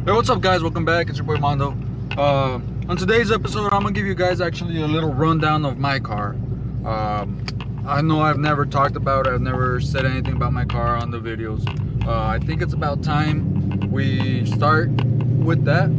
Hey, what's up guys, welcome back. It's your boy Mondo. On today's episode I'm gonna give you guys actually a little rundown of my car. I know I've never talked about it, I've never said anything about my car on the videos. I think it's about time we start with that.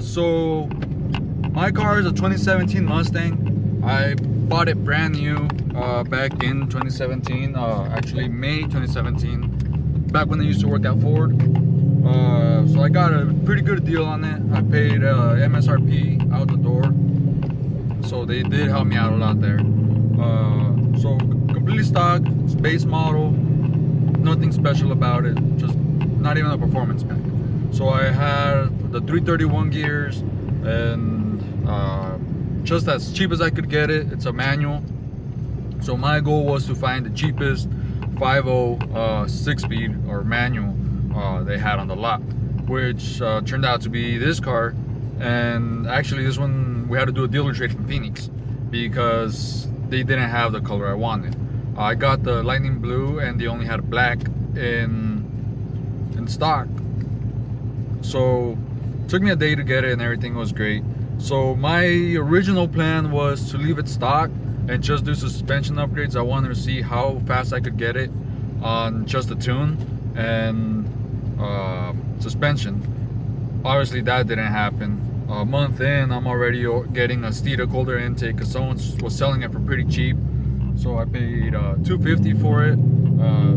So my car is a 2017 Mustang. I bought it brand new back in 2017, actually May 2017, back when I used to work at Ford. So I got a pretty good deal on it. I paid MSRP out the door, so they did help me out a lot there. So completely stock, it's base model, nothing special about it, just not even a performance pack. So I had the 331 gears, and just as cheap as I could get it. It's a manual, so my goal was to find the cheapest 5.0 6-speed or manual they had on the lot, which turned out to be this car. And actually this one we had to do a dealer trade from Phoenix because they didn't have the color I wanted. I got the lightning blue and they only had black in stock, so it took me a day to get it and everything was great. So my original plan was to leave it stock and just do suspension upgrades. I wanted to see how fast I could get it on just the tune and suspension. Obviously that didn't happen. A month in, I'm already getting a Steeda cold air intake because someone was selling it for pretty cheap. So I paid $250 for it.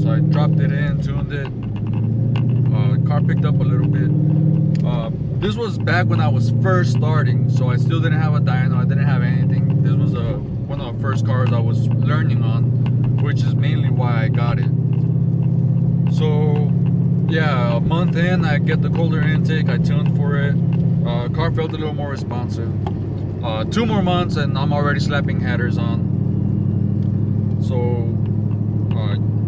So I dropped it in, tuned it. Car picked up a little bit. This was back when I was first starting, so I still didn't have a dyno, I didn't have anything. This was one of the first cars I was learning on, which is mainly why I got it. So yeah, a month in, I get the cold air intake, I tuned for it. Car felt a little more responsive. 2 more months and I'm already slapping headers on. So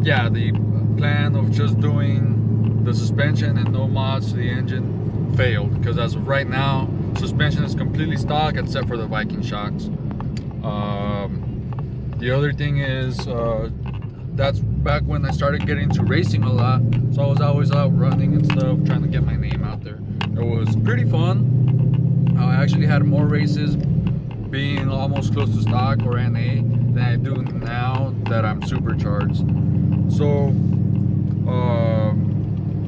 yeah, the plan of just doing the suspension and no mods to the engine failed, because as of right now suspension is completely stock except for the Viking shocks. The other thing is that's back when I started getting into racing a lot, so I was always out running and stuff, trying to get my name out there. It was pretty fun. I actually had more races being almost close to stock or NA than I do now that I'm supercharged. So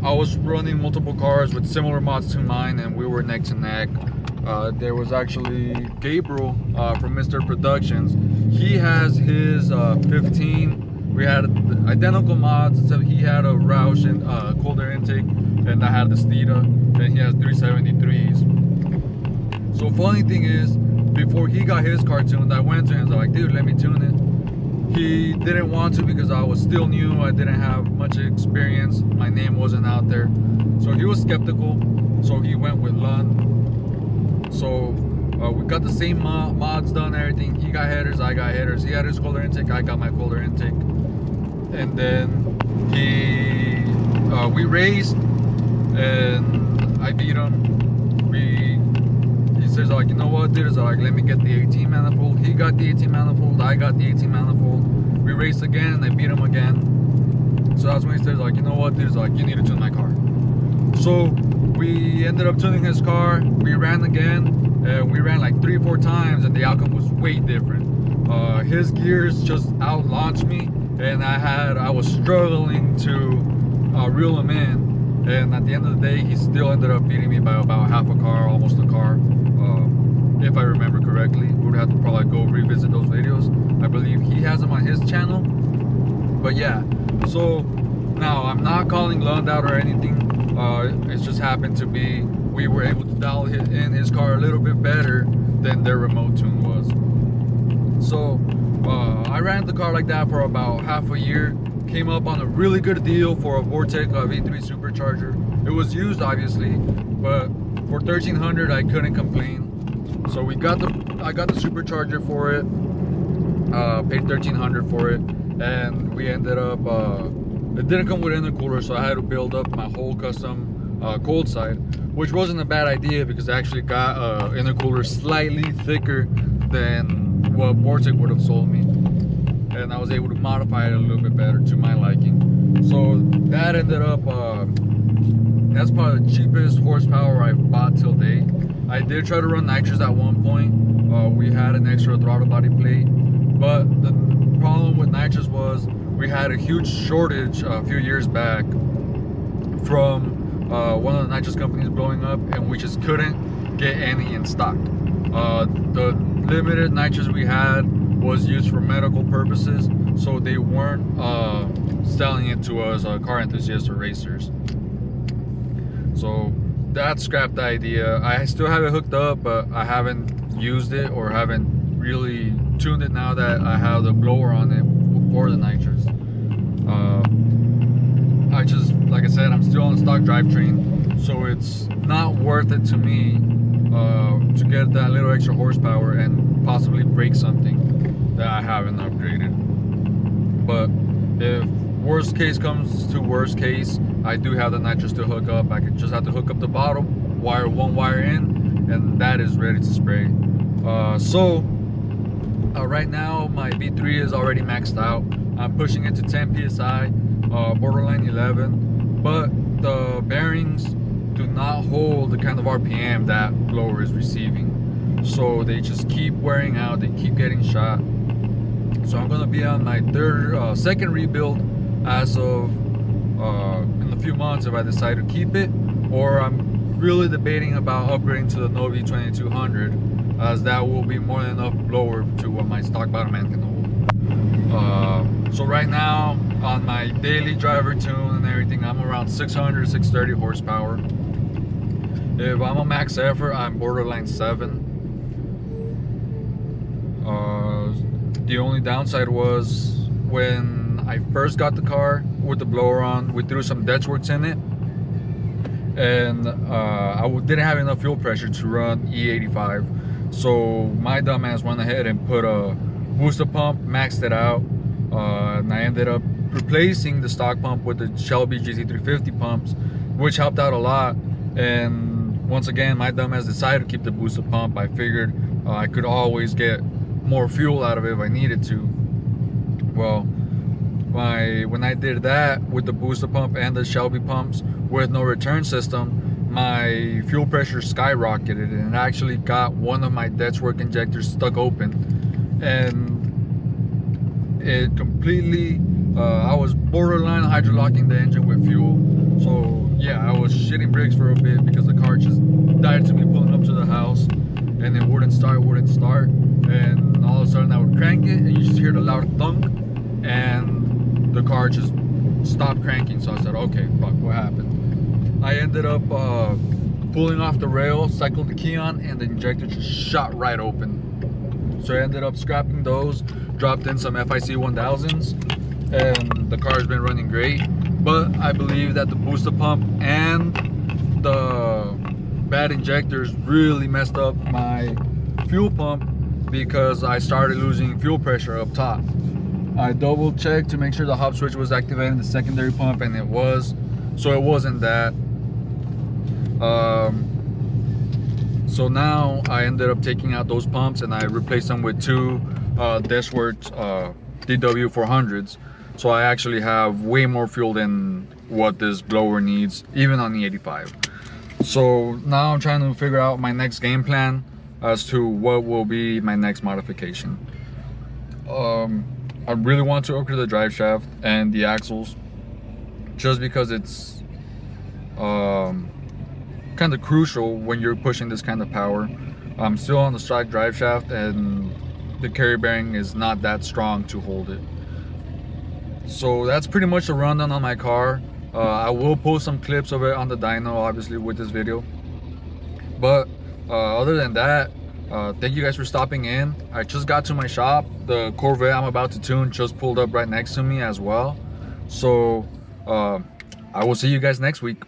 I was running multiple cars with similar mods to mine and we were neck to neck. There was actually Gabriel from Mr. Productions. He has his 15. We had identical mods, except he had a Roush and cold air intake, and I had the Steeda, and he has 373s. So funny thing is, before he got his car tuned, I went to him and I was like, dude, let me tune it. He didn't want to because I was still new, I didn't have much experience, my name wasn't out there. So he was skeptical, so he went with Lund. So we got the same mods done, everything. He got headers, I got headers. He had his cold air intake, I got my cold air intake. And then we raced and I beat him. He says like, you know what, dude, is like, let me get the 18 manifold. He got the 18 manifold, I got the 18 manifold. We raced again and I beat him again. So that's when he says like, you know what, dude, is like, you need to tune my car. So we ended up tuning his car. We ran again. We ran like 3 or 4 times and the outcome was way different. His gears just out-launched me, and I was struggling to reel him in. And at the end of the day, he still ended up beating me by about half a car, almost a car, if I remember correctly. We would have to probably go revisit those videos. I believe he has them on his channel. But yeah, so now I'm not calling Lund out or anything. It just happened to be we were able to dial in his car a little bit better than their remote tune was. So I ran the car like that for about half a year. Came up on a really good deal for a Vortec V3 supercharger. It was used obviously, but for $1,300 I couldn't complain. So I got the supercharger for it, paid $1,300 for it, and we ended up it didn't come with intercooler, so I had to build up my whole custom cold side, which wasn't a bad idea because I actually got intercooler slightly thicker than what Vortec would have sold me, and I was able to modify it a little bit better to my liking. So that ended up That's probably the cheapest horsepower I've bought till date. I did try to run nitrous at one point. We had an extra throttle body plate, but the problem with nitrous was we had a huge shortage a few years back from one of the nitrous companies blowing up, and we just couldn't get any in stock. The limited nitrous we had was used for medical purposes, so they weren't selling it to us car enthusiasts or racers. So that scrapped the idea. I still have it hooked up, but I haven't used it or haven't really tuned it now that I have the blower on it for the nitrous. I just, like I said, I'm still on the stock drivetrain, so it's not worth it to me to get that little extra horsepower and possibly break something that I haven't upgraded. But if worst case comes to worst case, I do have the nitrous to hook up. I could just have to hook up the bottom, wire one wire in, and that is ready to spray. Right now my V3 is already maxed out. I'm pushing it to 10 psi, borderline 11, but the bearings do not hold the kind of RPM that blower is receiving, so they just keep wearing out, they keep getting shot. So I'm gonna be on my second rebuild as of in a few months if I decide to keep it, or I'm really debating about upgrading to the Novi 2200, as that will be more than enough blower to what my stock bottom end can hold. So right now on my daily driver tune and everything, I'm around 600, 630 horsepower. If I'm a max effort, I'm borderline 7. The only downside was when I first got the car with the blower on, we threw some Dutchworks in it, and I didn't have enough fuel pressure to run E85. So my dumbass went ahead and put a booster pump, maxed it out, and I ended up replacing the stock pump with the Shelby GT350 pumps, which helped out a lot. And once again, my dumbass decided to keep the booster pump. I figured I could always get more fuel out of it if I needed to. Well, when I did that with the booster pump and the Shelby pumps with no return system, my fuel pressure skyrocketed, and it actually got one of my Dutchworks injectors stuck open, and it completely I was borderline hydrolocking the engine with fuel. So yeah, I was shitting brakes for a bit because the car just died to me pulling up to the house, and it wouldn't start, and all of a sudden I would crank it and you just hear the loud thunk, and the car just stopped cranking. So I said, okay, fuck, what happened? I ended up pulling off the rail, cycled the key on, and the injector just shot right open. So I ended up scrapping those, dropped in some FIC 1000s, and the car's been running great. But I believe that the booster pump and the bad injectors really messed up my fuel pump, because I started losing fuel pressure up top. I double checked to make sure the hop switch was activating the secondary pump, and it was. So it wasn't that. So now I ended up taking out those pumps and I replaced them with two Dutchworks DW400s. So I actually have way more fuel than what this blower needs, even on the 85. So now I'm trying to figure out my next game plan as to what will be my next modification. I really want to upgrade the drive shaft and the axles, just because it's kind of crucial when you're pushing this kind of power. I'm still on the stock drive shaft, and the carry bearing is not that strong to hold it. So that's pretty much a rundown on my car. I will post some clips of it on the dyno, obviously, with this video. But other than that, thank you guys for stopping in. I just got to my shop. The Corvette I'm about to tune just pulled up right next to me as well. So I will see you guys next week.